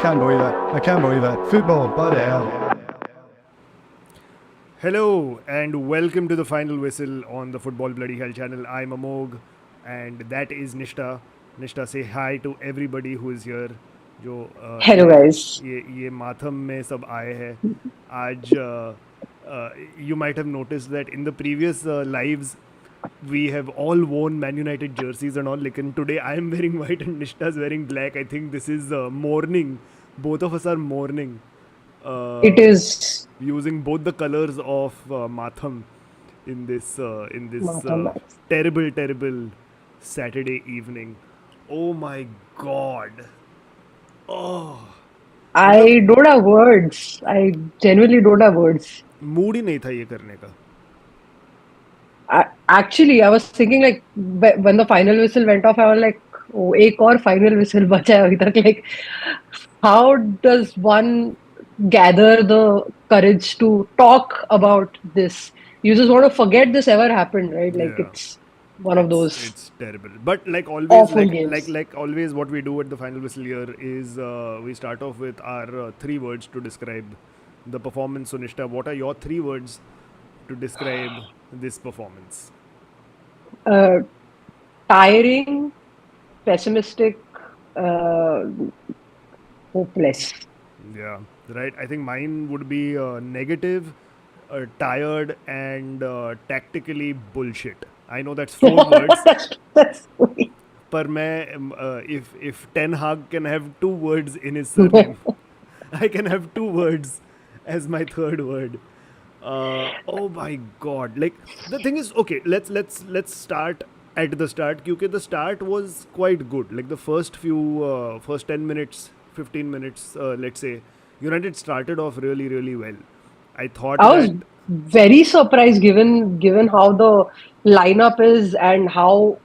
can't believe it. I can't believe it. Football, bloody hell. Hello and welcome to the final whistle on the Football Bloody Hell channel. I'm Amog and that is Nishta. Nishta, say hi to everybody who is here. जो Hello guys. ये माथम में सब आए हैं आज. You might have noticed that in the previous lives we have all worn Man United jerseys and all. Lekin today I am wearing white and Nishta is wearing black. I think this is mourning. Both of us are mourning. It is Using both the colors of Matham in this Matham. terrible Saturday evening. Oh my God! Oh, I don't have words. I genuinely don't have words. Mood ही नहीं था ये करने का. Actually, I was thinking like when the final whistle went off, I was like, oh, एक और final whistle बचा है अभी तक. Like, how does one gather the courage to talk about this? You just want to forget this ever happened, right? Like Yeah. it's one of those. It's terrible. But like always, Awful games. like always, what we do at the final whistle here is we start off with our 3 words to describe the performance. So Nishta, what are your 3 words to describe this performance? Tiring, pessimistic, hopeless. Yeah, right. I think mine would be negative, tired, and tactically bullshit. I know that's 4 words, That's sweet. but if Ten Hag can have 2 words in his surname, I can have 2 words as my 3rd word. Oh my God! Like the thing is, okay, let's start at the start. Because the start was quite good. Like the first 10 minutes, 15 minutes, let's say, United started off really well. I thought I was that very surprised given how the lineup is and how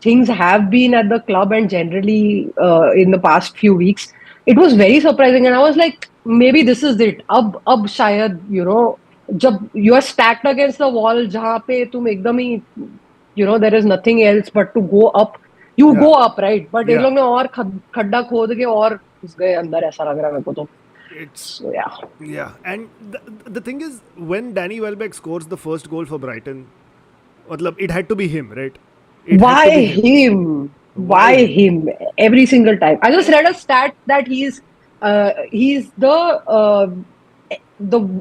things have been at the club and generally in the past few weeks. It was very surprising, and I was like, maybe this is it. Ab shayad, जब you are stacked against the wall, जहाँ पे तुम एकदम ही, there is nothing else but to go up. You Yeah. go up, right? But ये Yeah. लोग ने और खड्डा खोद के और घुस गए अंदर, ऐसा लग रहा है मेरे को तो. it's So yeah. yeah, and the thing is, when Danny Welbeck scores the first goal for Brighton, matlab, it had to be him, right? It had to Why be him. him? Why Why him? Every single time. I just read a stat that he's the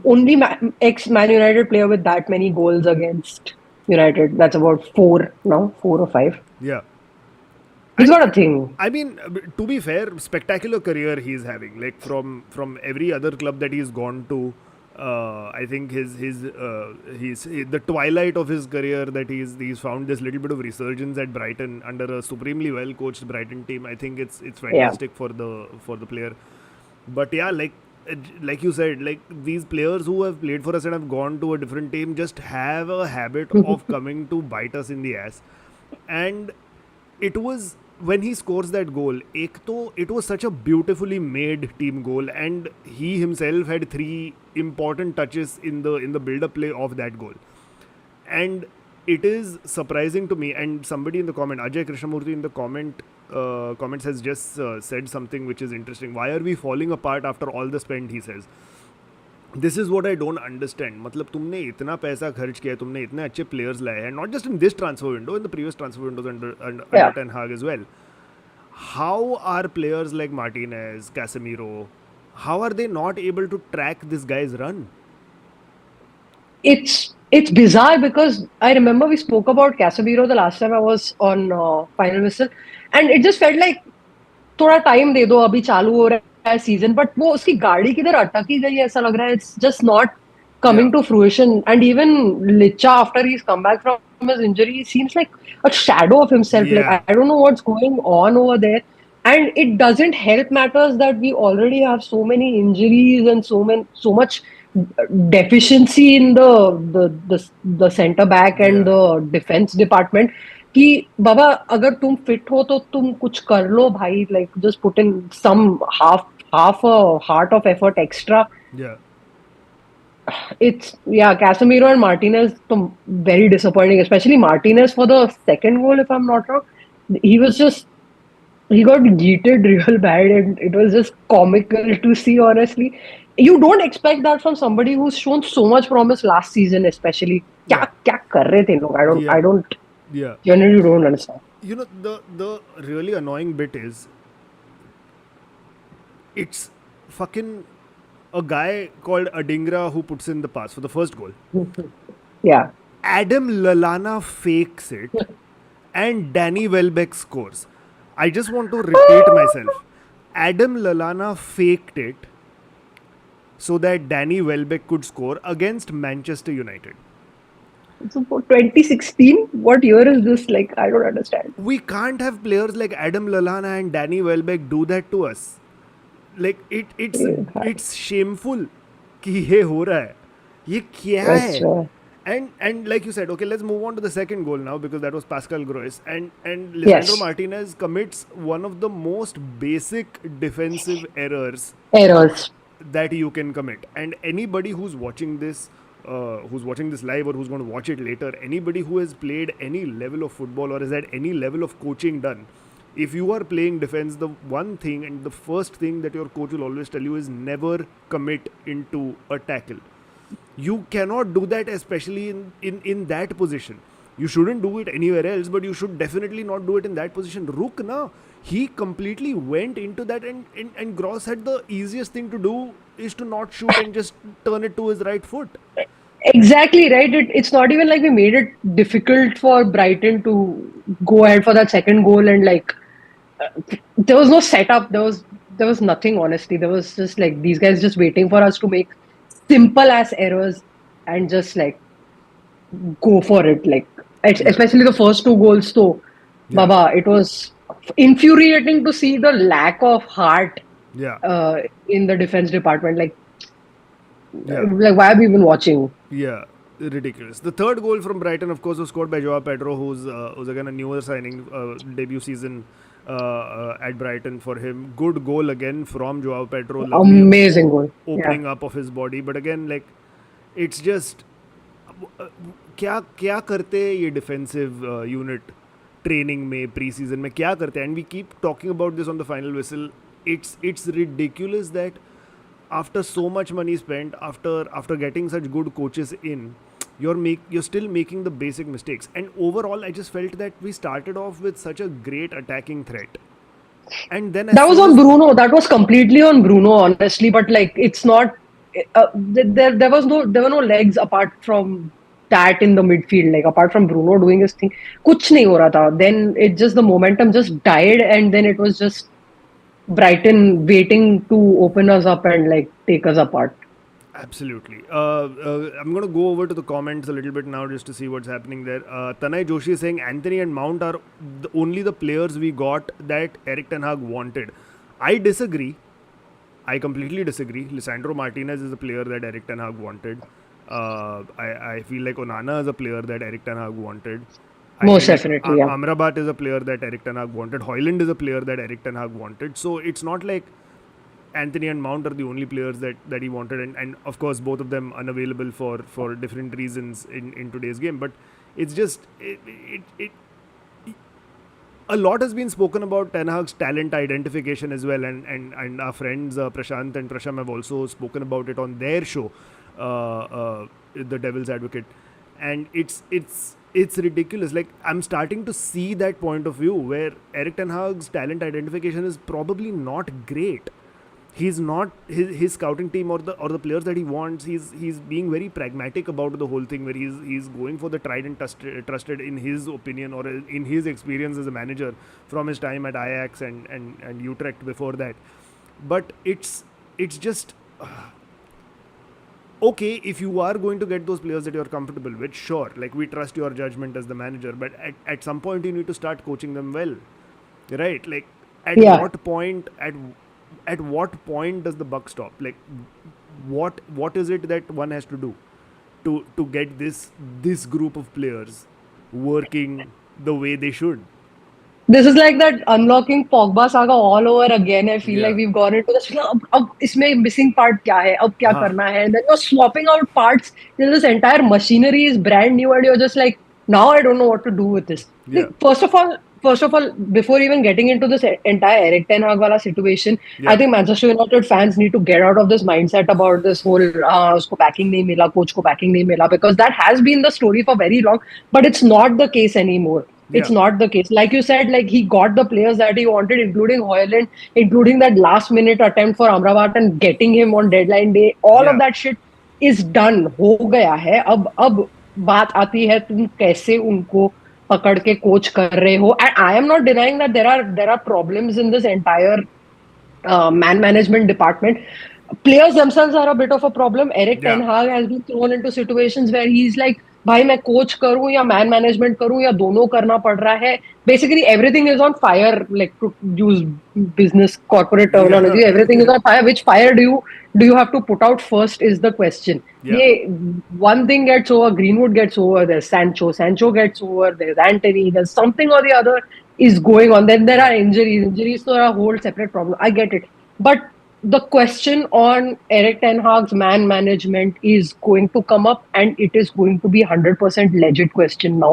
only ex-Man United player with that many goals against United. That's about 4 now, 4 or 5. Yeah. He's got a thing. I mean, to be fair, spectacular career he's having. Like from every other club that he's gone to, I think he's the twilight of his career that he's found this little bit of resurgence at Brighton under a supremely well coached Brighton team. I think it's fantastic for the player. But yeah, like you said, like these players who have played for us and have gone to a different team just have a habit of coming to bite us in the ass. And it was when he scores that goal, it was such a beautifully made team goal, and he himself had 3 important touches in the build-up play of that goal. And it is surprising to me, and somebody in the comment, Ajay Krishnamurthy in the comments has just said something which is interesting. Why are we falling apart after all the spend, he says. This is what I don't understand. मतलब तुमने इतना पैसा खर्च किया, तुमने इतने अच्छे players लाए हैं, not just in this transfer window, in the previous transfer windows under Ten Hag as well. How are players like Martinez, Casemiro, how are they not able to track this guy's run? It's bizarre because I remember we spoke about Casemiro the last time I was on Final Whistle, and it just felt like थोड़ा time दे दो, अभी चालू हो रहा है season, but वो उसकी गाड़ी किधर अटक ही गई, ऐसा लग रहा है. It's just not coming to fruition. And even Licha, after he's come back from his injury, he seems like a shadow of himself. Yeah. Like, I don't know what's going on over there. And it doesn't help matters that we already have so many injuries and so much deficiency in the center back and the defense department. कि बाबा अगर तुम fit हो तो तुम कुछ कर लो भाई. Like just put in some half a heart of effort extra. Yeah. Casemiro and Martinez, very disappointing, especially Martinez for the second goal, if I'm not wrong. He was just he got yeeted real bad, and it was just comical to see, honestly. You don't expect that from somebody who's shown so much promise last season, especially. Yeah, क्या कर रहे थे लोग? I yeah, don't yeah. genuinely don't understand. You know, the really annoying bit is it's fucking a guy called Adingra who puts in the pass for the first goal. Yeah. Adam Lallana fakes it and Danny Welbeck scores. I just want to repeat myself. Adam Lallana faked it so that Danny Welbeck could score against Manchester United. So for 2016, what year is this? Like, I don't understand. We can't have players like Adam Lallana and Danny Welbeck do that to us. Like it's shameful कि ये हो रहा है. ये क्या That's है? And like you said, okay, let's move on to the second goal now, because that was Pascal Gross, and Lisandro Yes. Martinez commits one of the most basic defensive errors Errors. that you can commit. And anybody who's watching this live, or who's going to watch it later, anybody who has played any level of football or has had any level of coaching done, if you are playing defense, the one thing and the first thing that your coach will always tell you is never commit into a tackle. You cannot do that, especially in that position. You shouldn't do it anywhere else, but you should definitely not do it in that position. Rook na, he completely went into that, and Gross had the easiest thing to do is to not shoot and just turn it to his right foot. Exactly, right. It's not even like we made it difficult for Brighton to go ahead for that second goal, and like there was no setup. There was nothing, honestly. There was just like these guys just waiting for us to make simple ass errors and just like go for it. Like especially the first two goals, though, Yeah. Baba, it was infuriating to see the lack of heart Yeah. in the defense department. Like Yeah. why are we even watching? Yeah, ridiculous. The third goal from Brighton, of course, was scored by Joao Pedro, who's again a newer signing, debut season at Brighton for him. Good goal again from Joao Pedro. Lovely Amazing goal. opening up of his body. But again, like, it's just क्या करते हैं ये defensive unit training में, pre season में क्या करते हैं? And we keep talking about this on the final whistle. It's ridiculous that after so much money spent, after getting such good coaches in, you're still making the basic mistakes. And overall, I just felt that we started off with such a great attacking threat, and then That was on Bruno. That was completely on Bruno, honestly. But like, it's not. There were no legs apart from that in the midfield. Like apart from Bruno doing his thing, कुछ नहीं हो रहा था. Then it just the momentum just died, and then it was just Brighton waiting to open us up and like take us apart. Absolutely. I'm going to go over to the comments a little bit now just to see what's happening there. Tanay Joshi is saying Anthony and Mount are only the players we got that Eric Ten Hag wanted. I disagree. I completely disagree. Lisandro Martinez is a player that Eric Ten Hag wanted. I feel like Onana is a player that Eric Ten Hag wanted. Most definitely, yeah. Amrabat is a player that Eric Ten Hag wanted. Højlund is a player that Eric Ten Hag wanted. So it's not like Anthony and Mount are the only players that he wanted, and of course both of them unavailable for different reasons in today's game. But it's just a lot has been spoken about Ten Hag's talent identification as well, and our friends Prashant and Prasham have also spoken about it on their show, The Devil's Advocate, and it's ridiculous. Like, I'm starting to see that point of view where Eric Ten Hag's talent identification is probably not great. He's not his scouting team or the players that he wants. He's being very pragmatic about the whole thing, where he's going for the tried and trusted in his opinion, or in his experience as a manager from his time at Ajax and Utrecht before that. But it's just okay, if you are going to get those players that you're comfortable with, sure, like, we trust your judgment as the manager, but at some point you need to start coaching them well, right? Like, at what point does the buck stop? Like, what is it that one has to do to get this group of players working the way they should? This is like that unlocking Pogba saga all over again. I feel like we've gone into this. अब इसमें missing part क्या है? अब क्या करना है? And then you're swapping out parts. This entire machinery is brand new, and you're just like, now I don't know what to do with this. Yeah. Like, first of all, first of all, before even getting into this entire Eric Ten Hag wala situation, Yeah. I think Manchester United fans need to get out of this mindset about this whole usko backing nahi mila, coach ko backing nahi mila, because that has been the story for very long, but it's not the case anymore. It's Yeah. not the case. Like you said, like he got the players that he wanted, including Hoyland, including that last minute attempt for Amrabat and getting him on deadline day. All of Yeah. that shit is done. हो गया है. अब बात आती है तुम कैसे उनको पकड़ के कोच कर रहे हो. And I am not denying that there are problems in this entire man management department. Players themselves are a bit of a problem. Eric Ten Yeah. Hag has been thrown into situations where he's like, भाई मैं coach करूं या man management करूं या दोनों करना पड़ रहा है. Basically everything is on fire, like to use business corporate Yeah. terminology, everything is on fire. Which fire do you have to put out first is the question. Yeah. ये one thing gets over, Greenwood gets over, there's Sancho gets over, there's Anthony, there's something or the other is going on. Then there are injuries are a whole separate problem. I get it. But the question on Eric Ten Hag's man management is going to come up, and it is going to be 100% legit question now,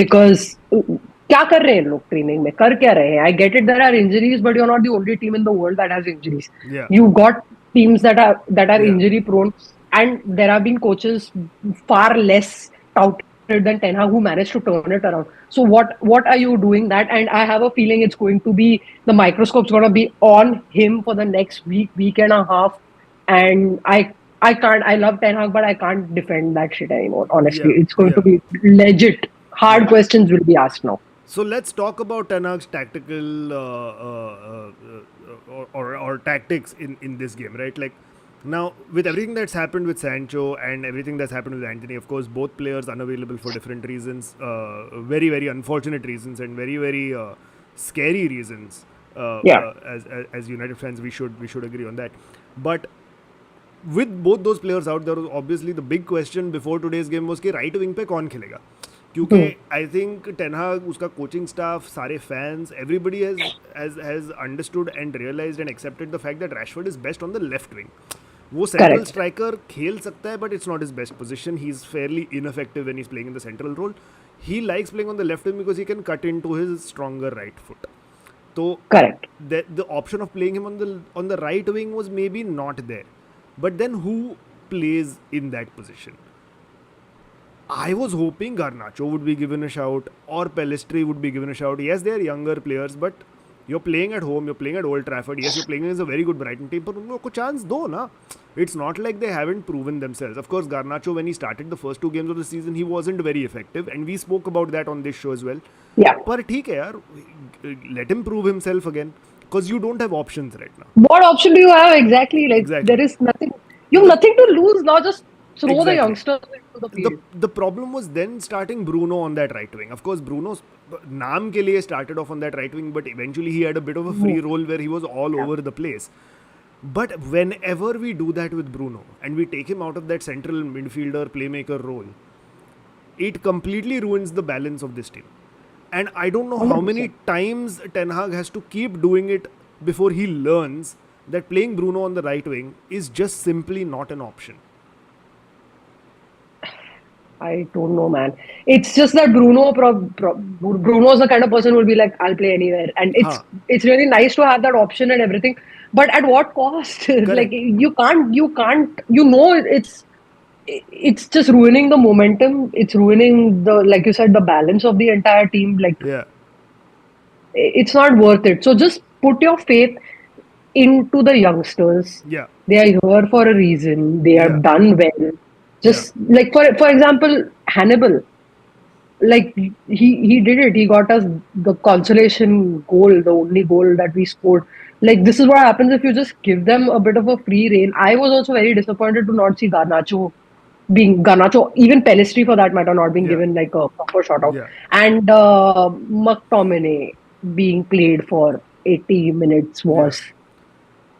because क्या कर रहे हैं लोग training में कर क्या रहे हैं. I get it, there are injuries, but you're not the only team in the world that has injuries. Yeah. You've got teams that are Yeah. injury prone, and there have been coaches far less touted than Ten Hag who managed to turn it around. So what are you doing that? And I have a feeling it's going to be, the microscope's going to be on him for the next week and a half. And I can't. I love Ten Hag, but I can't defend that shit anymore. Honestly, Yeah. it's going to be legit. Hard questions will be asked now. So let's talk about Ten Hag's tactical or tactics in this game, right? Like now, with everything that's happened with Sancho and everything that's happened with Anthony, of course, both players unavailable for different reasons, very very unfortunate reasons, and very very scary reasons. Yeah. As United fans, we should agree on that. But with both those players out, there was obviously the big question before today's game was कि right wing पे कौन खेलेगा? क्योंकि I think ten Hag, उसका coaching staff, सारे fans, everybody has understood and realised and accepted the fact that Rashford is best on the left wing. वो central striker खेल सकता है, but it's not his best position. He is fairly ineffective when he is playing in the central role. He likes playing on the left wing because he can cut into his stronger right foot. तो the option of playing him on the right wing was maybe not there. But then who plays in that position? I was hoping Garnacho would be given a shout or Pellistri would be given a shout. Yes, they are younger players, but you're playing at home, you're playing at Old Trafford. Yes, you're playing against a very good Brighton team, but उनको chance दो ना. It's not like they haven't proven themselves. Of course, Garnacho, when he started the first 2 games of the season, he wasn't very effective, and we spoke about that on this show as well. Yeah. पर ठीक है यार, let him prove himself again, because you don't have options right now. What option do you have exactly? Like there is nothing. You have nothing to lose now. Just throw the youngsters into the field. The problem was then starting Bruno on that right wing. Of course, Bruno's naam ke liye started off on that right wing, but eventually he had a bit of a free role where he was all over the place. But whenever we do that with Bruno and we take him out of that central midfielder playmaker role, it completely ruins the balance of this team. And I don't know how many times Ten Hag has to keep doing it before he learns that playing Bruno on the right wing is just simply not an option. I don't know, man. It's just that Bruno's the kind of person who will be like, I'll play anywhere, and it's really nice to have that option and everything. But at what cost? Like you can't. You know, it's just ruining the momentum. It's ruining like you said, the balance of the entire team. Like it's not worth it. So just put your faith into the youngsters. Yeah. They are here for a reason. They have done well. Just like for example, Hannibal. Like he did it. He got us the consolation goal, the only goal that we scored. Like this is what happens if you just give them a bit of a free rein. I was also very disappointed to not see Garnacho, even Pellistri for that matter, not being given like a proper shout out. And McTominay being played for 80 minutes was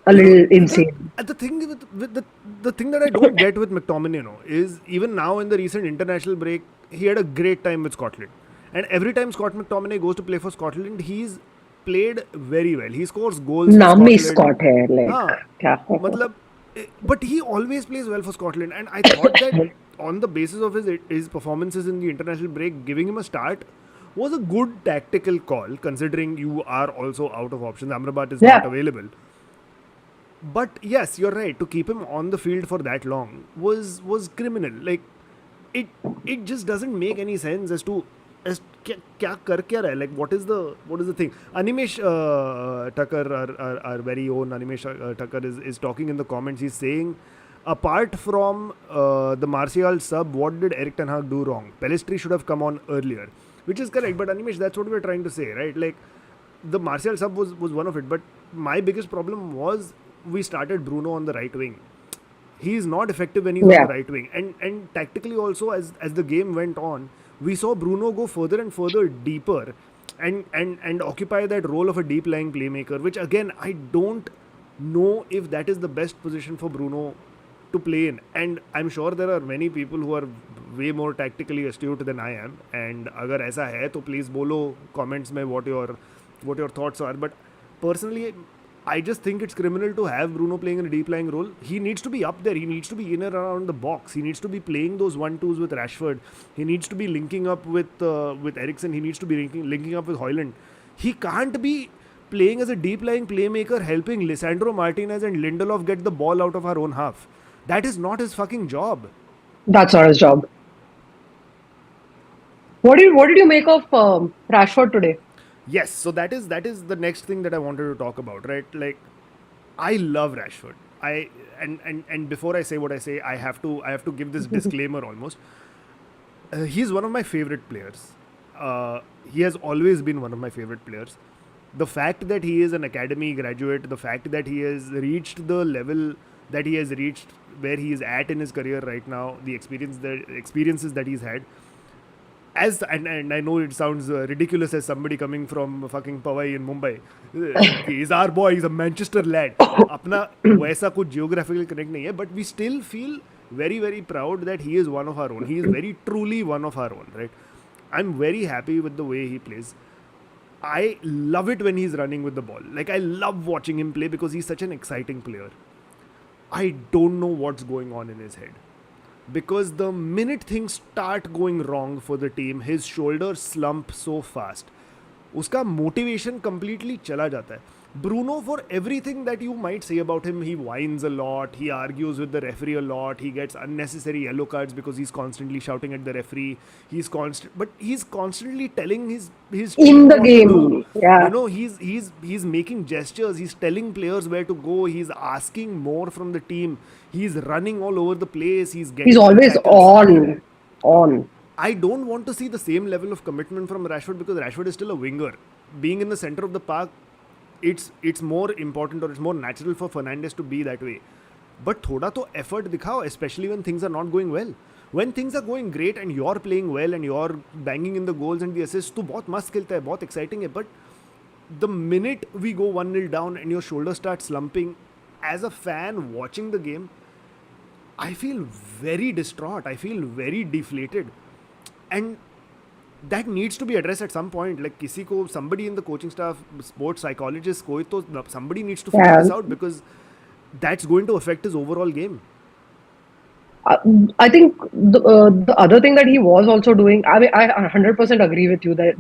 a little insane. The thing with the thing that I don't get with McTominay, is even now in the recent international break, he had a great time with Scotland. And every time Scott McTominay goes to play for Scotland, he's played very well. He scores goals for Scotland. Scott hai, like, but he always plays well for Scotland. And I thought that on the basis of his performances in the international break, giving him a start was a good tactical call, considering you are also out of options. Amrabat is Yeah. not available. But yes, you're right. To keep him on the field for that long was criminal. Like it it just doesn't make any sense as to as kya kar kya raha hai? Like what is the thing? Animesh Tucker, our very own Animesh Tucker is talking in the comments. He's saying, apart from the Martial sub, what did Eric Ten Hag do wrong? Pelistri should have come on earlier, which is correct. But Animesh, that's what we're trying to say, right? Like the Martial sub was one of it. But my biggest problem was we started Bruno on the right wing. He is not effective when he's on Yeah. the right wing. And tactically also, as the game went on, we saw Bruno go further and further deeper and occupy that role of a deep lying playmaker, which again I don't know if that is the best position for Bruno to play in. And I'm sure there are many people who are way more tactically astute than I am. And अगर ऐसा है तो please बोलो comments में what your thoughts are. But personally, I just think it's criminal to have Bruno playing in a deep lying role. He needs to be up there. He needs to be in and around the box. He needs to be playing those 1-2s with Rashford. He needs to be linking up with Eriksen. He needs to be linking up with Højlund. He can't be playing as a deep lying playmaker, helping Lisandro Martinez and Lindelof get the ball out of our own half. That is not his fucking job. That's not his job. What did you make of Rashford today? Yes, so that is the next thing that I wanted to talk about, right? Like, I love Rashford. And before I say what I say, I have to give this disclaimer almost. He's one of my favorite players. He has always been one of my favorite players. The fact that he is an academy graduate, the fact that he has reached the level that he has reached, where he is at in his career right now, the experiences that he's had, and I know it sounds ridiculous as somebody coming from fucking Powai in Mumbai. He's our boy. He's a Manchester lad. अपना वैसा कुछ geographical connect नहीं है, but we still feel very very proud that he is one of our own. He is very truly one of our own, right? I'm very happy with the way he plays. I love it when he's running with the ball. Like I love watching him play because he's such an exciting player. I don't know what's going on in his head. Because the minute things start going wrong for the team, his shoulders slump so fast. उसका motivation completely चला जाता है. Bruno, for everything that you might say about him, he whines a lot, he argues with the referee a lot, he gets unnecessary yellow cards because he's constantly shouting at the referee. But he's constantly telling his In team the what game, to do. yeah. You know, he's making gestures, he's telling players where to go, he's asking more from the team, he's running all over the place, he's always tackles. on. I don't want to see the same level of commitment from Rashford because Rashford is still a winger. Being in the center of the park, it's more important, or it's more natural for Fernandes to be that way. But thoda to effort dikhao, especially when things are not going well. When things are going great and you're playing well and you're banging in the goals and the assists, तो बहुत मस्त खेलता है, बहुत exciting है. But the minute we go 1-0 down and your shoulders start slumping, as a fan watching the game, I feel very distraught. I feel very deflated. And that needs to be addressed at some point. Like somebody in the coaching staff, sports psychologist, somebody needs to figure this out, because that's going to affect his overall game. I think the other thing that he was also doing, I mean, I 100% agree with you that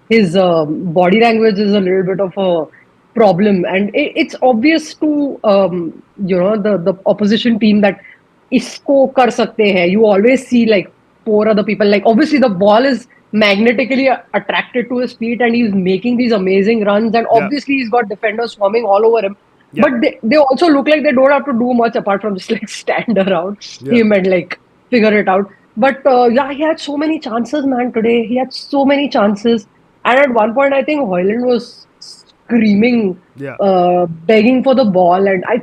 his body language is a little bit of a problem, and it's obvious to the opposition team that isko kar sakte hai. You always see like 4 other people. Like obviously the ball is magnetically attracted to his feet, and he's making these amazing runs, and obviously he's got defenders swarming all over him. Yeah. But they also look like they don't have to do much apart from just like stand around him and like figure it out. But he had so many chances, man, today. He had so many chances. And at one point, I think Højlund was screaming, begging for the ball. And I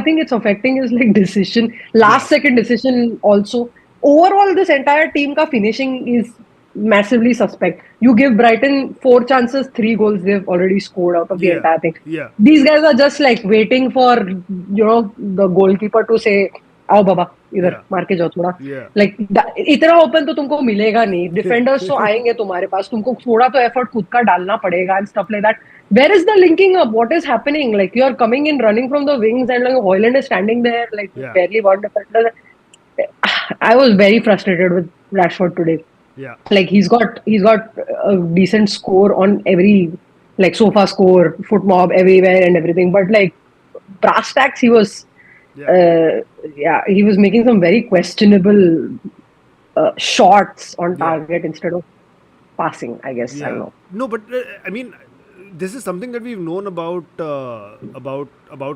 think it's affecting his like decision, last second decision also. Overall, this entire team ka finishing is massively suspect. You give Brighton 4 chances, 3 goals they've already scored out of the entire thing. Yeah. These guys are just like waiting for the goalkeeper to say, "आओ बाबा, इधर मार के जाओ थोड़ा." Like इतना open तो तुमको मिलेगा नहीं. Defenders तो आएंगे तुम्हारे पास. तुमको थोड़ा तो effort खुद का डालना पड़ेगा and stuff like that. Where is the linking up? What is happening? Like you are coming in running from the wings, and like Højlund is standing there like barely one defender. I was very frustrated with Rashford today. Yeah. Like he's got a decent score on every, like sofa score, foot mob everywhere and everything. But like brass tacks, he was Yeah. uh, yeah, he was making some very questionable shots on Yeah. target instead of passing. I guess I don't Yeah. know. No, but I mean, this is something that we've known about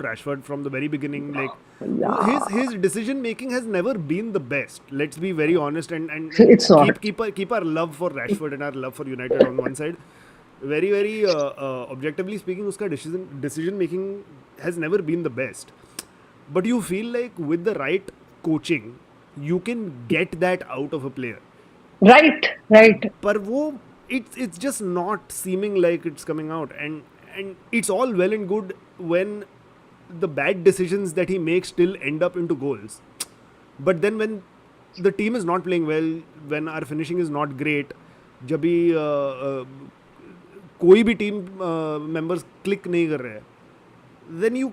Rashford from the very beginning. Like, his Yeah, decision making has never been the best. Let's be very honest, and it's not. keep our love for Rashford and our love for United on one side. Very objectively speaking, uska decision making has never been the best. But you feel like with the right coaching, you can get that out of a player. Right, right. पर वो it's just not seeming like it's coming out, and it's all well and good when the bad decisions that he makes still end up into goals, but then when the team is not playing well, when our finishing is not great, जब भी कोई भी team members click नहीं कर रहे हैं, then you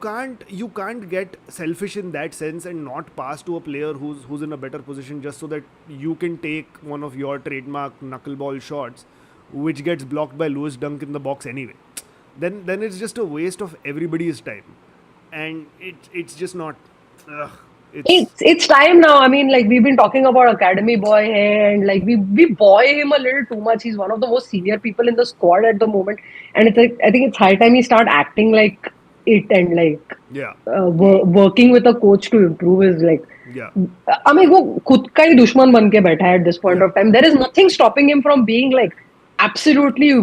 can't get selfish in that sense and not pass to a player who's in a better position just so that you can take one of your trademark knuckleball shots, which gets blocked by Lewis Dunk in the box anyway. Then it's just a waste of everybody's time, and it's just not. Ugh, it's It's time now. I mean, like we've been talking about Academy Boy here, and like we boy him a little too much. He's one of the most senior people in the squad at the moment, and it's like I think it's high time he start acting like it and like yeah, working with a coach to improve his like. yeah, I mean, वो खुद का ही दुश्मन बन के बैठा है at this point yeah. of time. There is nothing stopping him from being like absolutely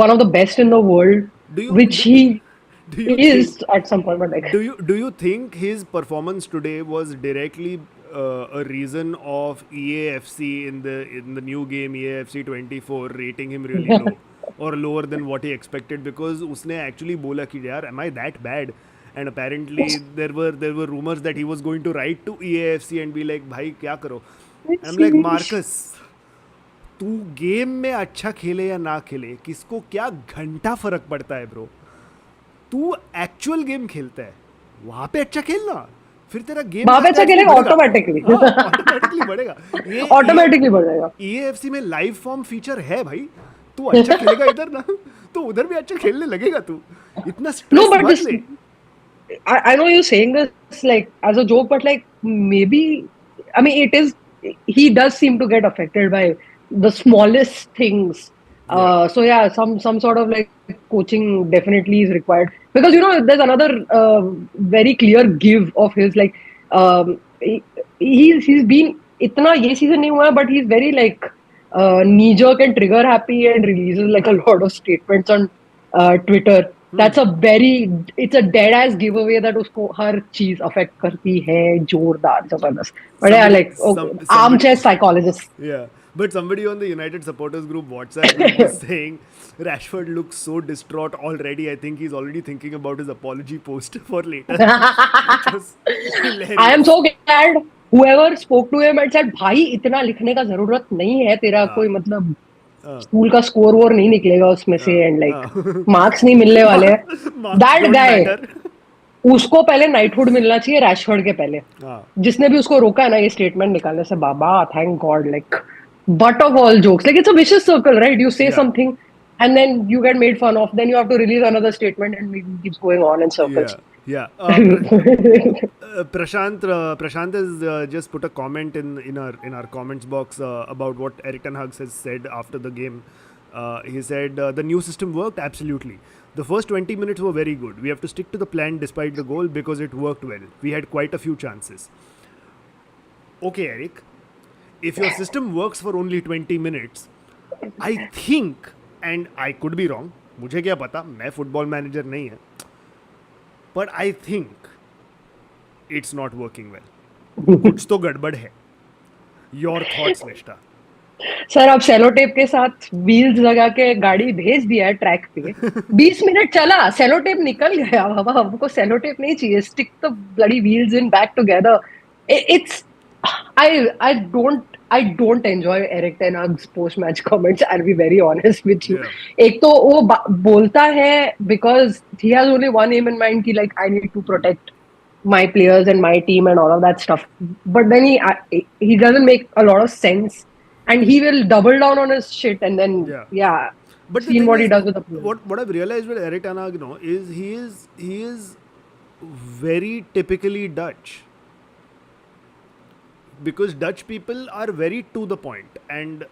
one of the best in the world, Do you which do, he do you is think at some point. But like, do you think his performance today was directly a reason of EAFC in the new game EAFC 24 rating him really low or lower than what he expected, because उसने actually बोला कि यार am I that bad, and apparently there were rumors that he was going to write to EAFC and be like भाई क्या करो. I'm like, Marcus, तू game में अच्छा खेले या ना खेले किसको क्या घंटा फर्क पड़ता है ब्रो. तू एक्चुअल गेम खेलता है, वहां पे अच्छा खेलना, फिर तेरा गेम वहां पे अच्छा खेलेगा ऑटोमेटिकली. ऑटोमेटिकली बढ़ेगा. ये ऑटोमेटिकली बढ़ जाएगा. EAFC में लाइव फॉर्म फीचर है भाई. तू अच्छा खेलेगा इधर ना, तो उधर भी अच्छा खेलने लगेगा. तू इतना No, स्ट्रेस but मत this, ले. I know you're saying this like as a joke, but like maybe, I mean, it is, he does seem to get affected by the smallest things. Yeah. So yeah, some sort of like coaching definitely is required, because there's another very clear give of his, like he's been इतना ये season नहीं हुआ है, but he's very like knee jerk and trigger happy and releases like a lot of statements on Twitter. That's it's a dead ass giveaway that उसको हर चीज affect करती है जोरदार जबरदस्त. But yeah, like okay, armchair psychologist. Yeah, but somebody on the United supporters group WhatsApp group was saying Rashford looks so distraught already. I think he's already thinking about his apology post for later. Which was hilarious. I am so glad whoever spoke to him and said भाई इतना लिखने का जरूरत नहीं है तेरा, कोई मतलब स्कूल का स्कोर वोर नहीं निकलेगा उसमें से एंड लाइक मार्क्स नहीं मिलने वाले हैं. दैट गाय, उसको पहले नाइटहुड मिलना चाहिए रैशफोर्ड के पहले. जिसने भी उसको रोका है ना ये स्टेटमेंट निकालने से, बाबा thank God. Like butt of all jokes, like it's a vicious circle, right? You say something and then you get made fun of, then you have to release another statement and it keeps going on in circles. Yeah. Prashant has just put a comment in our comments box about what Eric Ten Hag has said after the game. He said the new system worked absolutely. The first 20 minutes were very good. We have to stick to the plan despite the goal because it worked well. We had quite a few chances. Okay, Eric, if your system works for only 20 minutes, I think, and I could be wrong, मुझे क्या पता, मैं football manager नहीं है, but I think it's not working well. कुछ तो गड़बड़ है. Your thoughts, Nishta? सर अब सेलो टेप के साथ व्हील्स लगा के गाड़ी भेज दिया है ट्रैक पे. 20 मिनट चला, सेलो टेप निकल गया. बाबा हमको सेलो टेप नहीं चाहिए. Stick the bloody wheels in back together. It's I don't enjoy Eric Ten Hag's post-match comments. I'll be very honest with you. एक तो वो बोलता है because he has only one aim in mind कि like I need to protect my players and my team and all of that stuff. But then he doesn't make a lot of sense. and he will double down on his shit, and then But the seen thing what is, he does with the players. what I've realized with Erik ten Hag, is he is very typically Dutch, because Dutch people are very to the point, and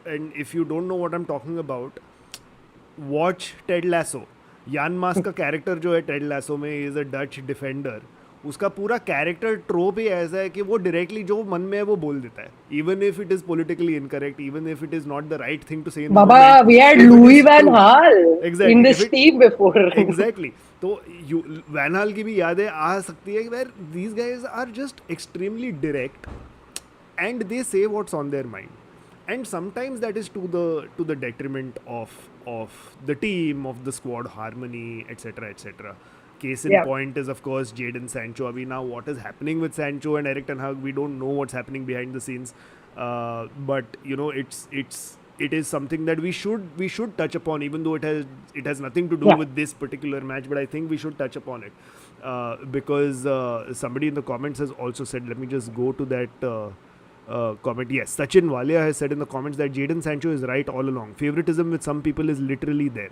if you don't know what I'm talking about, watch Ted Lasso. यान मास का character जो है Ted lasso में is a Dutch defender. उसका पूरा character ट्रोप ही ऐसा है कि वो डायरेक्टली जो मन में है वो बोल देता है, even if it is politically incorrect, even if it is not the right thing to say in the Baba, moment. we had Louis Van Gaal in this team before. Exactly. तो van हाल की भी यादें आ सकती है where these guys are just extremely direct and they say what's on their mind, and sometimes that is to the detriment of the team, of the squad harmony, etc, etc. Case in point is of course Jadon Sancho. Abhi now what is happening with Sancho and Erik ten Hag, we don't know what's happening behind the scenes, but it is something that we should touch upon, even though it has nothing to do with this particular match, but I think we should touch upon it, because somebody in the comments has also said, let me just go to that comment. Yes, Sachin Walia has said in the comments that Jadon Sancho is right all along. Favoritism with some people is literally there.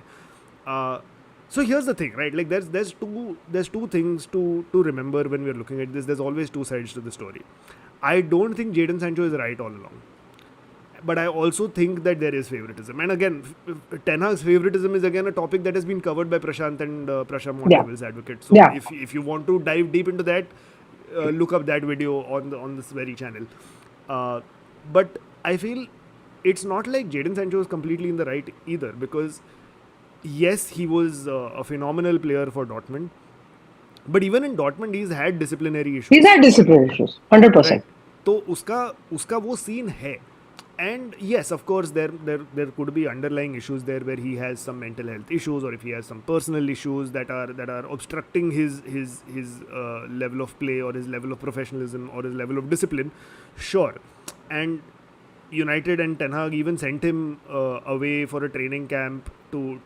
So here's the thing, right? Like there's two things to remember when we're looking at this. There's always two sides to the story. I don't think Jadon Sancho is right all along, but I also think that there is favoritism. And again, Ten Hag's favoritism is again a topic that has been covered by Prashant and Prasham on Devil's Advocate. So if you want to dive deep into that, look up that video on this very channel. But I feel it's not like Jadon Sancho is completely in the right either, because yes, he was a phenomenal player for Dortmund, but even in Dortmund he's had disciplinary issues. He's had disciplinary issues, 100%. Right? तो उसका वो scene है, and yes, of course there could be underlying issues there where he has some mental health issues, or if he has some personal issues that are obstructing his level of play, or his level of professionalism, or his level of discipline. Sure. And United and Ten Hag even sent him away for a training camp to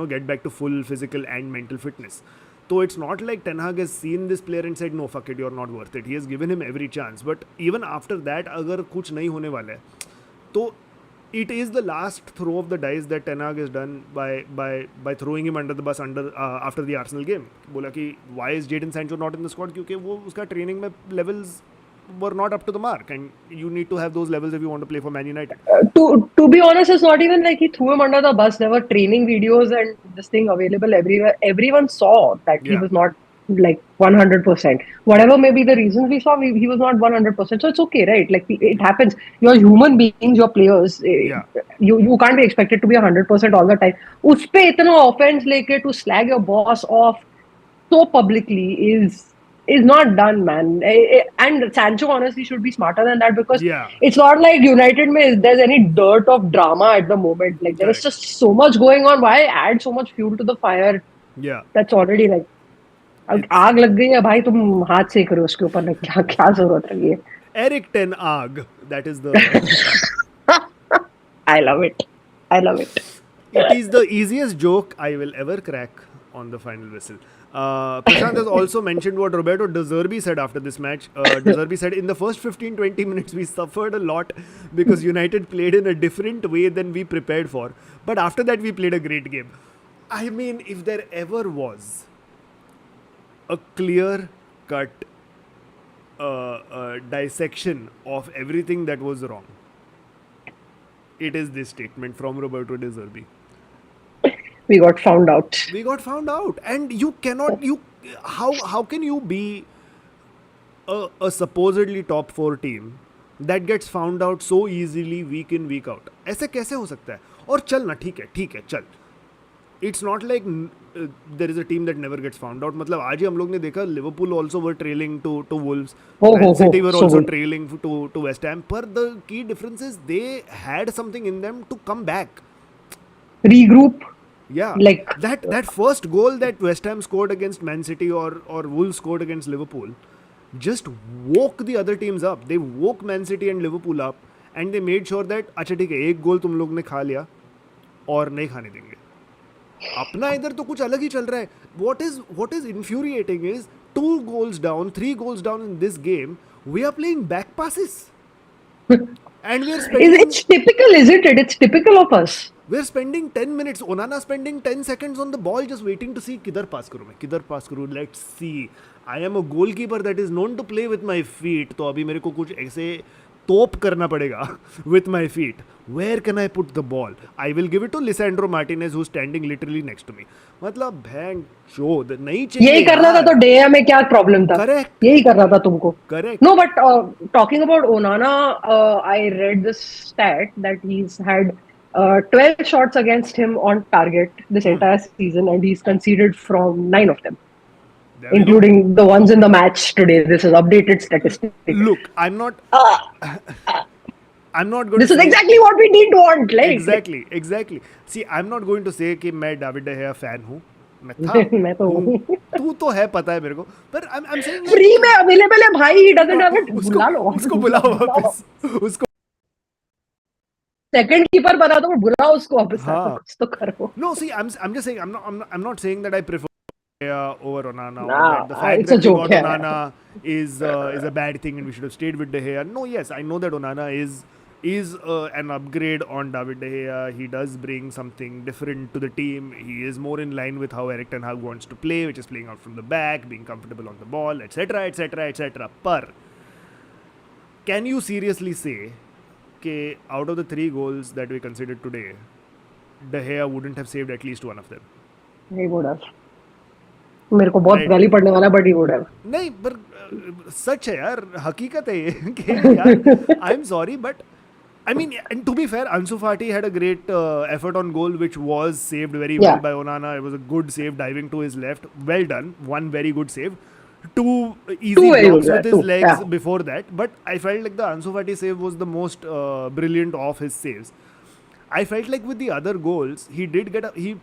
get back to full physical and mental fitness. So it's not like Ten Hag has seen this player and said, no, fuck it, you're not worth it. He has given him every chance. But even after that, अगर कुछ नहीं होने वाला है, तो it is the last throw of the dice that Ten Hag has done by throwing him under the bus after the Arsenal game. बोला कि why is Jadon Sancho not in the squad? क्योंकि वो उसका training में levels were not up to the mark, and you need to have those levels if you want to play for Man United. To be honest, it's not even like he threw him under the bus. There were training videos and this thing available everywhere. Everyone saw that he was not like 100%. Whatever may be the reasons we saw, he was not 100%. So it's okay, right? Like it happens. You're human beings, you're players. You can't be expected to be 100% all the time. Uspe itna offense leke to slag your boss off so publicly is not done, man. And Sancho honestly should be smarter than that, because it's not like United there's any dearth of drama at the moment. Like there is just so much going on. Why add so much fuel to the fire? That's already like आग लग गई है भाई, तुम हाथ सेक रहे हो उसके ऊपर. क्या जरूरत लगी है? Erik ten Hag, that is the I love it. It is the easiest joke I will ever crack on the final whistle. Prashant has also mentioned what Roberto De Zerbi said after this match. De Zerbi said, in the first 15-20 minutes we suffered a lot because United played in a different way than we prepared for, but after that we played a great game. I mean, if there ever was a clear cut dissection of everything that was wrong, it is this statement from Roberto De Zerbi. We got found out. And you cannot, how can you be a supposedly top 4 team that gets found out so easily week in week out? ऐसे कैसे हो सकता है? और चल ना, ठीक है चल. It's not like there is a team that never gets found out. मतलब आज ही हम लोग ने देखा, Liverpool also were trailing to Wolves. Man City were also trailing to West Ham. But the key difference is they had something in them to come back. Regroup. Yeah, like that first goal that West Ham scored against Man City or Wolves scored against Liverpool just woke the other teams up. They woke Man City and Liverpool up, and they made sure that अच्छा ठीक है, एक गोल तुम लोग ने खा लिया और नहीं खाने देंगे. अपना इधर तो कुछ अलग ही चल रहा है. What is infuriating is 2 goals down, 3 goals down in this game, we are playing back passes. And we're spending It's typical, isn't it? It's typical of us. we're spending 10 minutes. Onana spending 10 seconds on the ball just waiting to see kidhar pass करूँ मैं, किधर pass करूँ. Let's see. I am a goalkeeper that is known to play with my feet. तो अभी मेरे को कुछ ऐसे तोप करना पड़ेगा with my feet. Where can I put the ball? I will give it to Lisandro Martinez who's standing literally next to me. मतलब भैंग चोद नहीं चाहिए. यही करना था तो डेया में क्या प्रॉब्लम था? Correct. यही करना था तुमको. Correct. No, but talking about Onana, I read this stat that he's had 12 shots against him on target this entire season, and he's conceded from 9 of them, There we go. including the ones in the match today. This is updated statistics. Look, I'm not going This to is say, exactly what we didn't want. Like, exactly. See, I'm not going to say कि मैं David De Gea fan हूँ. मैं था. मैं तो हूँ. तू तो है पता है मेरे को. पर I'm saying that फ्री में अवेलेबल है भाई. He doesn't have it. बुला लो. उसको बुलाओ वापस. उसको सेकंड कीपर बना दो, बुलाओ उसको वापस. हाँ. कुछ तो करो. No, see, I'm just saying I'm not saying that I prefer over Onana. Nah, or that the fact it's a that we joke, got yeah. Onana is a bad thing and we should have stayed with De Gea. No, yes, I know that Onana is an upgrade on David De Gea. He does bring something different to the team. He is more in line with how Erik ten Hag wants to play, which is playing out from the back, being comfortable on the ball, etc. Par, can you seriously say that out of the 3 goals that we considered today, De Gea wouldn't have saved at least one of them? He would have. मेरे को बहुत गाली पड़ने वाला, but he would have. नहीं, पर सच है यार, हकीकत है ये कि यार, I'm sorry, but I mean, and to be fair, Ansu Fati had a great effort on goal, which was saved very well by Onana. It was a good save, diving to his left. Well done. One very good save. 2 easy blocks with his legs before that. But I felt like the Ansu Fati save was the most brilliant of his saves. I felt like with the other goals, he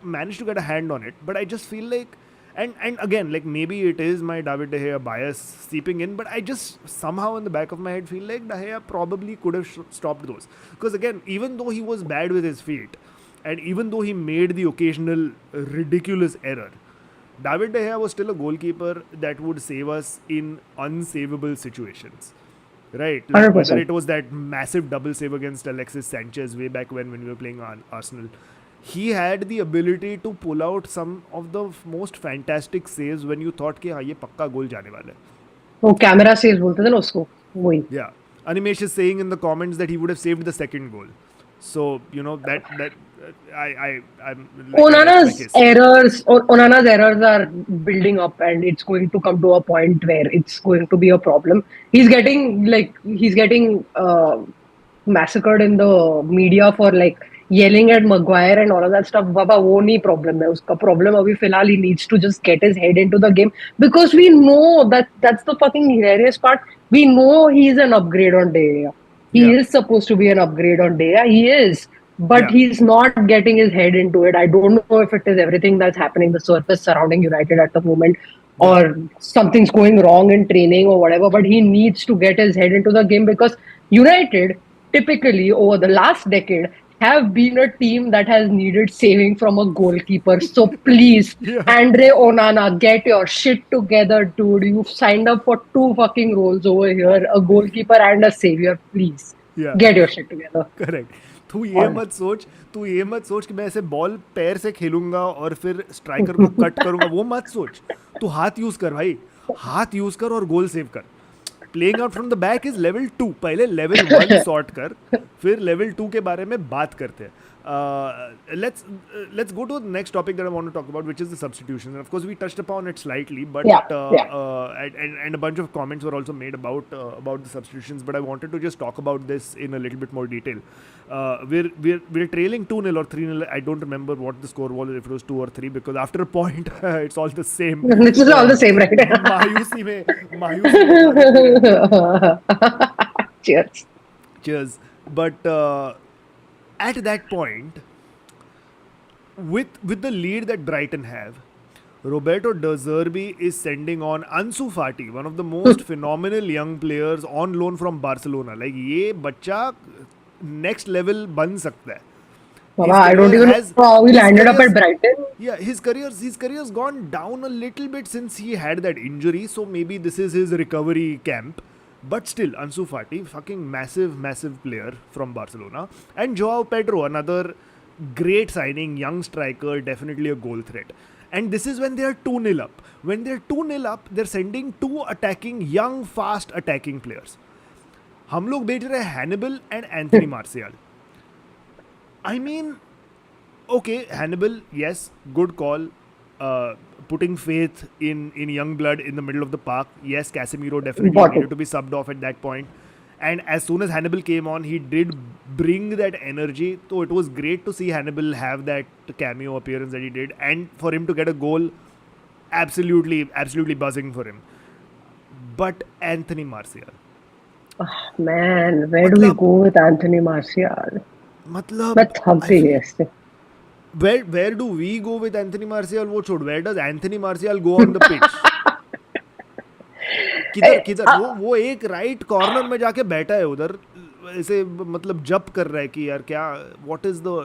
managed to get a hand on it. But I just feel like, and again, like maybe it is my David De Gea bias seeping in, but I just somehow in the back of my head feel like De Gea probably could have stopped those. Because again, even though he was bad with his feet, and even though he made the occasional ridiculous error, David De Gea was still a goalkeeper that would save us in unsavable situations. Right? Like whether it was that massive double save against Alexis Sanchez way back when we were playing on Arsenal. He had the ability to pull out some of the most fantastic saves when you thought कि हाँ ये पक्का गोल जाने वाला है. वो camera save बोलते थे ना उसको, वही. Yeah. Animesh is saying in the comments that he would have saved the second goal. So, you know, that I'm like, Onana's errors are building up, and it's going to come to a point where it's going to be a problem. He's getting massacred in the media for like yelling at Maguire and all of that stuff. Baba, वो नहीं problem है. उसका problem अभी फिलहाल he needs to just get his head into the game, because we know that's the fucking hilarious part. We know he's an upgrade on De Gea. He is supposed to be an upgrade on De Gea. He is. But he's not getting his head into it. I don't know if it is everything that's happening, the surface surrounding United at the moment, or something's going wrong in training or whatever. But he needs to get his head into the game, because United, typically over the last decade, have been a team that has needed saving from a goalkeeper. So please, Andre Onana, get your shit together, dude. You've signed up for 2 fucking roles over here, a goalkeeper and a savior. Please, get your shit together. Correct. तू ये मत सोच कि मैं ऐसे ball पैर से खेलूंगा और फिर स्ट्राइकर को कट करूंगा. वो मत सोच. तू हाथ यूज कर भाई, हाथ यूज कर और गोल सेव कर. Playing out from the back is level 2. पहले लेवल 1 सॉर्ट कर, फिर लेवल 2 के बारे में बात करते हैं. Let's go to the next topic that I want to talk about, which is the substitutions. And of course, we touched upon it slightly, but and a bunch of comments were also made about the substitutions. But I wanted to just talk about this in a little bit more detail. We're trailing 2-0 or 3-0. I don't remember what the score was, if it was 2 or 3, because after a point, it's all the same. This is all the same, right? मायूसी में Cheers. But at that point, with the lead that Brighton have, Roberto De Zerbi is sending on Ansu Fati, one of the most phenomenal young players on loan from Barcelona. Like ये बच्चा next level बन सकता है. I don't even know how he landed up at Brighton. Yeah, his career's gone down a little bit since he had that injury. So maybe this is his recovery camp. But still, Ansu Fati, fucking massive, massive player from Barcelona. And Joao Pedro, another great signing, young striker, definitely a goal threat. And this is when they are 2-0 up. When they're 2-0 up, they're sending two attacking, young, fast attacking players. हम लोग भेज रहे हैं Hannibal and Anthony Martial. I mean, okay, Hannibal, yes, good call. Putting faith in young blood in the middle of the park. Yes, Casemiro definitely needed Important. to be subbed off at that point. And as soon as Hannibal came on, he did bring that energy. So it was great to see Hannibal have that cameo appearance that he did, and for him to get a goal, absolutely, absolutely buzzing for him. But Anthony Martial, Man, where do we मतलब go with Anthony Martial? मैं मतलब थक I गई feel इससे. where do we go with Anthony Martial? वो छोड़, where does Anthony Martial go on the pitch? किधर Eh, किधर वो एक राइट कॉर्नर में जाके बैठा है उधर, ऐसे मतलब जप कर रहा है कि यार क्या, what is the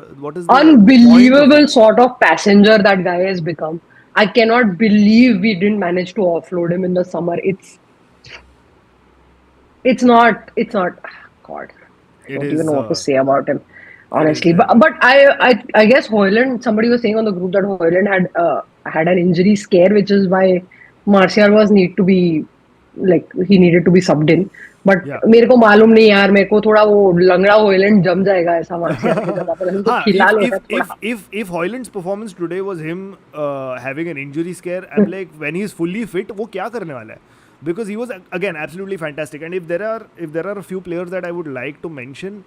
point of Unbelievable it. sort of passenger that guy has become. I cannot believe we didn't manage to offload him in the summer. It's not God. I It don't even is know what to say about him, it is honestly. But very. but I guess Hoyland. Somebody was saying on the group that Hoyland had an injury scare, which is why Martial was need to be like he needed to be subbed in. But Yeah. मेरे को मालूम नहीं यार, मेरे को थोड़ा वो लंगड़ा होयलैंड जम जाएगा ऐसा मार्शियल की जगह पर, उसको Huh, खिला लो ना थोड़ा. if Hoyland's performance today was him having an injury scare, I'm like, when he's fully fit, वो क्या करने वाला है? Because he was again absolutely fantastic. And if there are a few players that I would like to mention,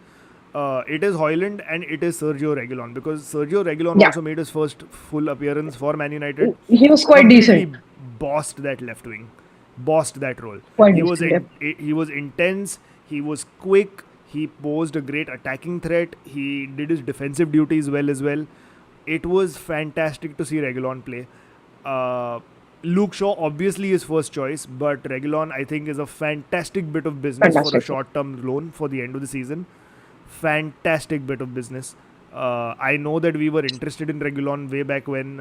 it is Hoyland and it is Sergio Reguilon, because Sergio Reguilon Yeah, also made his first full appearance for Man United. he was quite Completely decent. bossed that left wing, bossed that role. Quite He was decent, yeah. he was intense. He was quick. He posed a great attacking threat. He did his defensive duties well as well. It was fantastic to see Reguilon play. Uh, Luke Shaw obviously his first choice, but Reguilon I think is a fantastic bit of business for a Fantastic. short-term loan for the end of the season. Fantastic bit of business. I know that we were interested in Regulon way back when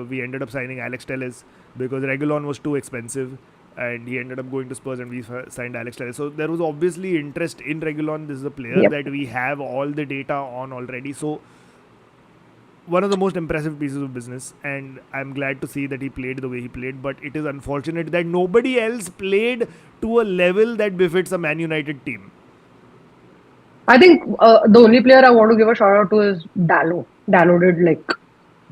we ended up signing Alex Telles, because Regulon was too expensive and he ended up going to Spurs and we signed Alex Telles. So there was obviously interest in Regulon. This is a player Yep. that we have all the data on already. So one of the most impressive pieces of business, and I'm glad to see that he played the way he played. But it is unfortunate that nobody else played to a level that befits a Man United team. I think the only player I want to give a shout out to is Dallo. Dallo did like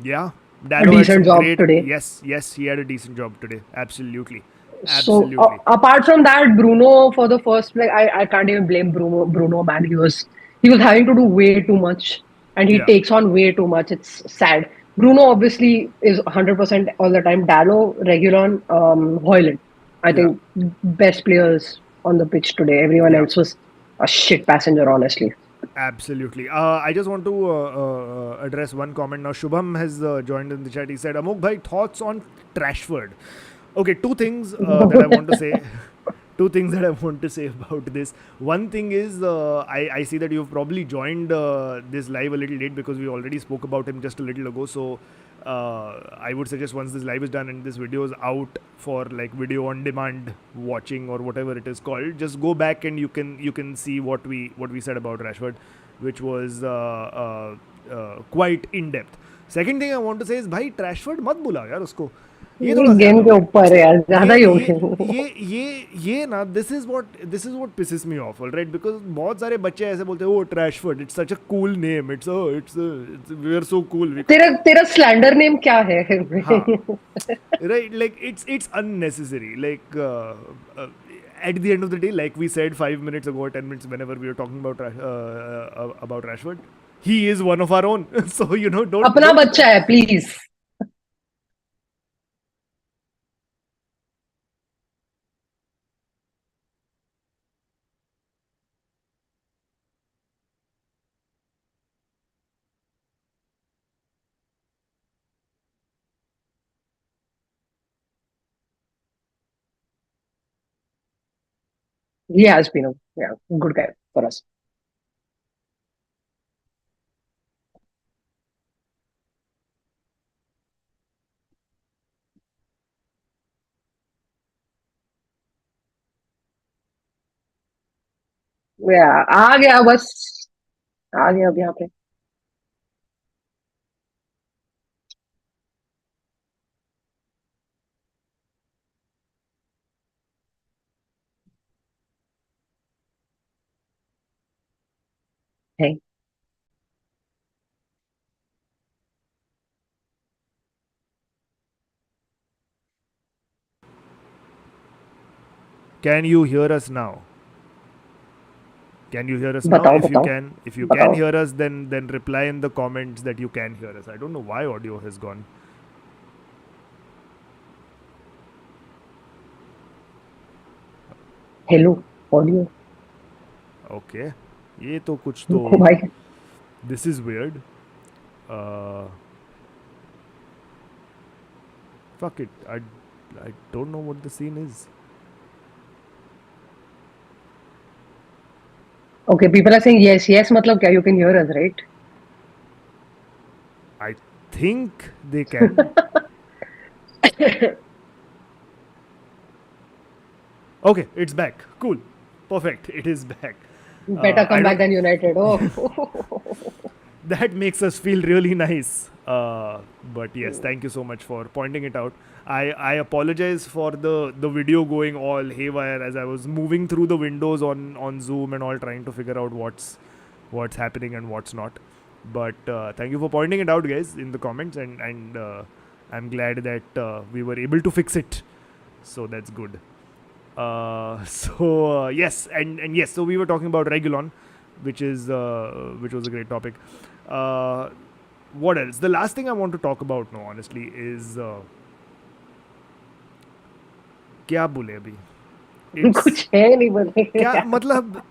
Yeah, a Dallo had decent some job great. today. Yes, he had a decent job today. Absolutely, So absolutely. apart from that, Bruno for the first, like I can't even blame Bruno. Bruno, man, he was having to do way too much, and he Yeah, takes on way too much. It's sad. Bruno obviously is 100% all the time. Dallo, Regulon, Hoyland. I yeah, think best players on the pitch today. Everyone yeah. else was a shit passenger, honestly. Absolutely. I just want to address one comment now. Shubham has joined in the chat. He said, "Amok bhai, thoughts on Trashford?" Okay, two things that I want to say. Two things that I want to say about this. One thing is, I see that you've probably joined this live a little late because we already spoke about him just a little ago. So I would suggest once this live is done and this video is out for like video on demand watching or whatever it is called, just go back and you can see what we said about Rashford, which was quite in depth. Second thing I want to say is, भाई Rashford मत बुला यार उसको, ये ये थोड़ा game ज्यादा के हो गया. ऊपर है यार, ज्यादा ये ही हो ये गया. ये ना, this is what pisses me off, all right, because बहुत सारे बच्चे ऐसे बोलते हैं, oh Trashford, it's such a cool name, it's we are so cool, we तेरा तेरा स्लैंडर नेम क्या है? हाँ, right, like it's unnecessary, like at the end of the day, like we said 5 minutes ago or 10 minutes, whenever we were talking about Rashford, he is one of our own. So don't अपना बच्चा है, please. He has been a good guy for us. आ गया बस, आ गया अब यहाँ पे. है. Can you hear us now? Can you hear us now? बताओ बताओ If you can बताओ. hear us, then reply in the comments that you can hear us. I don't know why audio has gone. Hello audio. Okay, ये तो कुछ तो. रुको भाई. This is weird. Uh, fuck it. I don't know what the scene is. Okay, people are saying yes, yes. मतलब क्या? You can hear us, right? I think they can. Okay, it's back. Cool. Perfect. It is back. Better I come back don't- than United. Oh. That makes us feel really nice. But yes, thank you so much for pointing it out. I apologize for the video going all haywire as I was moving through the windows on Zoom and all trying to figure out what's happening and what's not. But thank you for pointing it out, guys, in the comments, and I'm glad that we were able to fix it. So that's good. Yes, and yes, so we were talking about Regulon, which was a great topic. What else? The last thing I want to talk about now, honestly, is क्या बोले अभी? It's कुछ है नहीं बोले. क्या मतलब?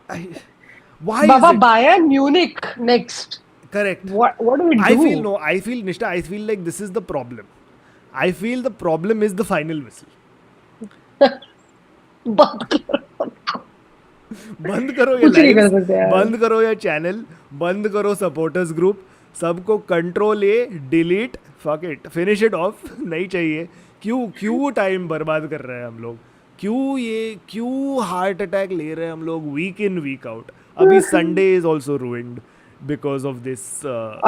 Why Baba is it Bayern Munich next. correct? What do we do? I feel Nishta. I feel like this is the problem. I feel the problem is the final whistle. बंद करो. बंद करो ये कुछ नहीं कर लाइव्स, सकते यार. बंद करो ये चैनल, बंद करो सपोर्टर्स ग्रुप, सबको control A delete, fuck it, finish it of. नहीं चाहिए. क्यों टाइम बर्बाद कर रहे हैं हम लोग? क्यों हार्ट अटैक ले रहे हैं हम लोग वीक इन वीक आउट? अभी Sunday is also ruined because of this.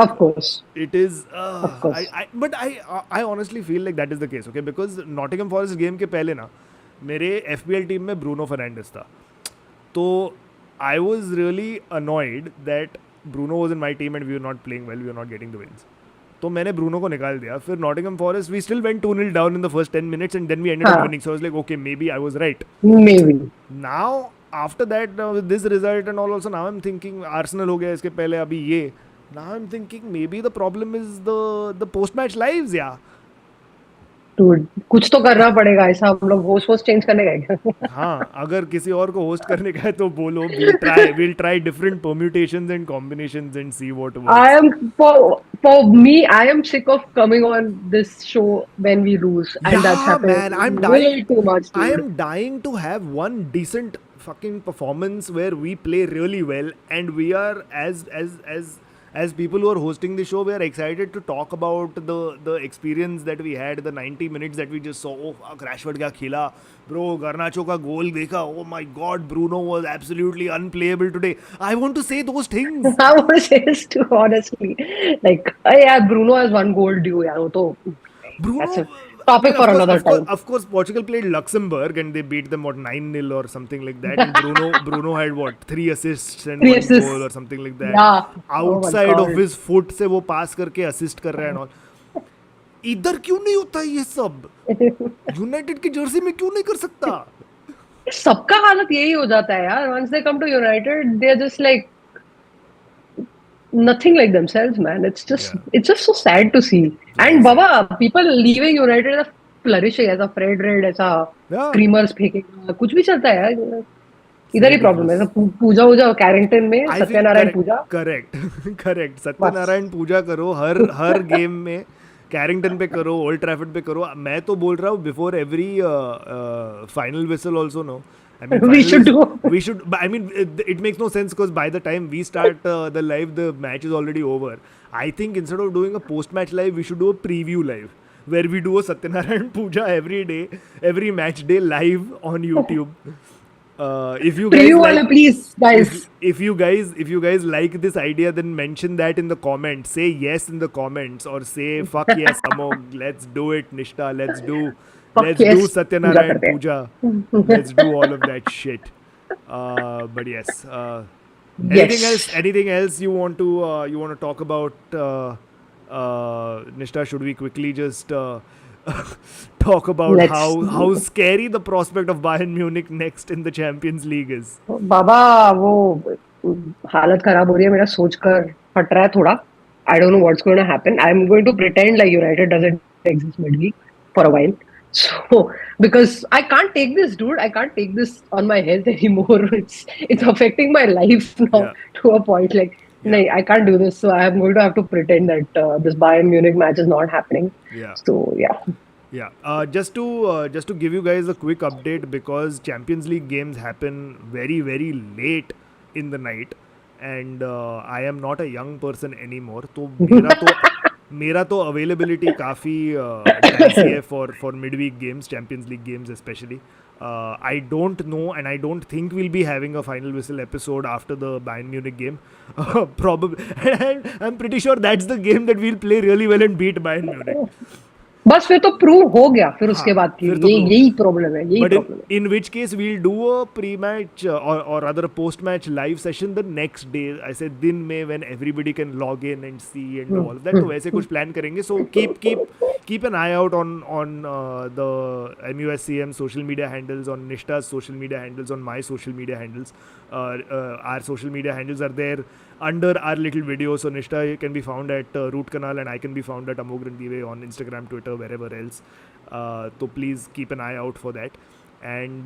Of course. It is. Of course. I honestly feel like that is the case. Okay, because Nottingham Forest game के पहले ना मेरे FPL टीम में Bruno Fernandes था. तो I was really annoyed that Bruno was in my team and we were not playing well, we were not getting the wins. तो मैंने Bruno को निकाल दिया. फिर Nottingham Forest, we still went 2-0 down in the first 10 minutes and then we ended up हाँ. winning. So I was like, okay, maybe I was right. Maybe. Now after that, with this result and all, also now I'm thinking Arsenal हो गया इसके पहले, अभी ये. Now I'm thinking maybe the problem is the post match lives. Yeah. Dude, कुछ तो करना पड़ेगा. ऐसा हम लोग होस्ट चेंज करने गए. हाँ, अगर किसी और को होस्ट करने का है तो बोलो. We'll try different permutations and combinations and see what works. I am for me. I am sick of coming on this show when we lose, and that's Yeah, happening man, I'm way dying. too much. I Dude. am dying to have one decent fucking performance where we play really well and we are as people who are hosting the show, we are excited to talk about the experience that we had, the 90 minutes that we just saw. Oh fuck, Rashford क्या खेला, bro, Garnacho का goal देखा, oh my god, Bruno was absolutely unplayable today. I want to say those things. I want to say this too, honestly. Like, yeah, Bruno has one goal due. Yeah, वो तो Bruno, that's a topic for another time. Of course, Portugal played Luxembourg and they beat them what 9-0 or something like that. And Bruno had what 3 assists and 1 goal or something like that. Yeah. Outside Oh my of God. his foot से वो pass करके assist कर रहा है and all. इधर क्यों नहीं होता ये सब? यूनाइटेड की जर्सी में क्यों नहीं कर सकता? सबका हालत यही हो जाता है यार. Once they come to United, they're just like nothing like themselves, man. It's just so sad to see. And Baba, people leaving United are flourishing. ऐसा Fred Red, ऐसा Yeah. screamers फेंकेगा, कुछ भी चलता है यार. इधर ही प्रॉब्लम है. पूजा वूजा कैरिंगटन में, सत्यनारायण पूजा. करेक्ट. सत्यनारायण पूजा करो हर गेम में. कैरिंगटन पे करो, ओल्ड ट्रैफर्ड पे करो. मैं तो बोल रहा हूँ before every final whistle also. No, I mean, We should do. We should. I mean, it makes no sense because by the time we start the live, the match is already over. I think instead of doing a post-match live, we should do a preview live where we do a Satyanarayan Puja every day, every match day live on YouTube. If you guys Preview like, wala, please, guys. if you guys like this idea, then mention that in the comments. Say yes in the comments, or say fuck yes, Amog. Let's do it, Nishta. Fuck Let's do yes, puja Satyanarayan karte Puja. hain. Let's do all of that shit. But yes. Yes. Anything else you want to talk about, Nishta? Should we quickly just talk about Let's. how scary the prospect of Bayern Munich next in the Champions League is? बाबा वो हालत खराब हो रही है मेरा सोचकर फट रहा है थोड़ा. I don't know what's going to happen. I'm going to pretend like United doesn't exist midweek for a while. So because I can't take this, dude. I can't take this on my health anymore. It's affecting my life now Yeah. to a point. Like, Yeah. no, I can't do this. So I'm going to have to pretend that this Bayern Munich match is not happening. Yeah. So yeah. Yeah, just to give you guys a quick update, because Champions League games happen very late in the night, and I am not a young person anymore. तो मेरा तो availability काफ़ी dicey है for midweek games, Champions League games especially. I don't know, and I don't think we'll be having a final whistle episode after the Bayern Munich game. Probably, and I'm pretty sure that's the game that we'll play really well and beat Bayern Munich. बस फिर तो prove हो गया फिर उसके बाद की फिर तो prove. यही प्रॉब्लम है यही But प्रॉब्लम है. in which case we'll do a pre-match or rather a post-match live session the next day. I said दिन में when everybody can log in and see and do all of that. तो वैसे कुछ plan करेंगे. So keep an eye out on the MUSCM social media handles, on Nishta's social media handles, on my social media handles. Our social media handles are there under our little video. So Nishta can be found at Root Canal, and I can be found at Amog Randive on Instagram, Twitter, wherever else. So please keep an eye out for that. And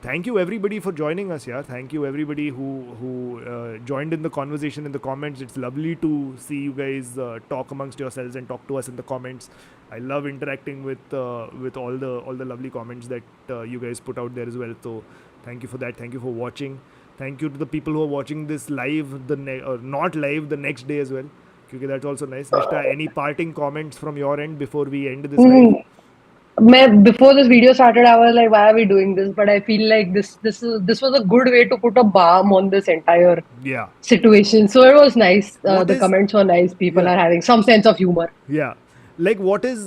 thank you everybody for joining us here. Thank you everybody who joined in the conversation in the comments. It's lovely to see you guys talk amongst yourselves and talk to us in the comments. I love interacting with all the lovely comments that you guys put out there as well. So thank you for that. Thank you for watching. Thank you to the people who are watching this live, or not live, the next day as well. Because that's also nice. Nishta, any parting comments from your end before we end this live? Before this video started, I was like, why are we doing this? But I feel like this was a good way to put a balm on this entire Yeah. situation. So it was nice. What The is- comments were nice. People Yeah. are having some sense of humor. Yeah. Like what else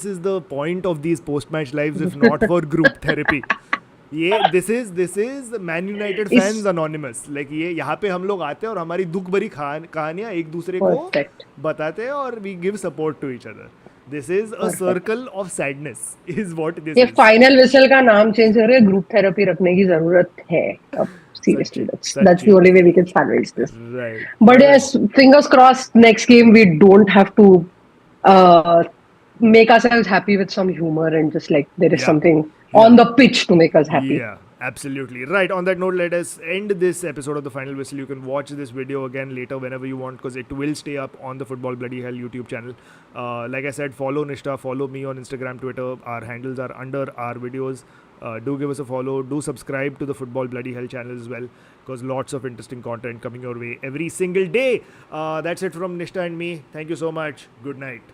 is the point of these post-match lives if not for group therapy? this is Man United fans anonymous. Like यहाँ पे हम लोग आते हैं और हमारी दुख भरी कहानियाँ एक दूसरे को Perfect. बताते हैं और we give support to each other. This is a circle of sadness is what this ये is. फाइनल विसल का नाम चेंज करके ग्रुप थेरेपी रखने की जरूरत है अब. Seriously, that's the only way we can salvage this. Right. But yes, fingers crossed. Next game we don't have to make ourselves happy with some humor and just like there is Yeah. something on the pitch to make us happy. Yeah, absolutely. Right. On that note, let us end this episode of The Final Whistle. You can watch this video again later whenever you want, because it will stay up on the Football Bloody Hell YouTube channel. Like I said, follow Nishta, follow me on Instagram, Twitter. Our handles are under our videos. Do give us a follow. Do subscribe to the Football Bloody Hell channel as well, because lots of interesting content coming your way every single day. That's it from Nishta and me. Thank you so much. Good night.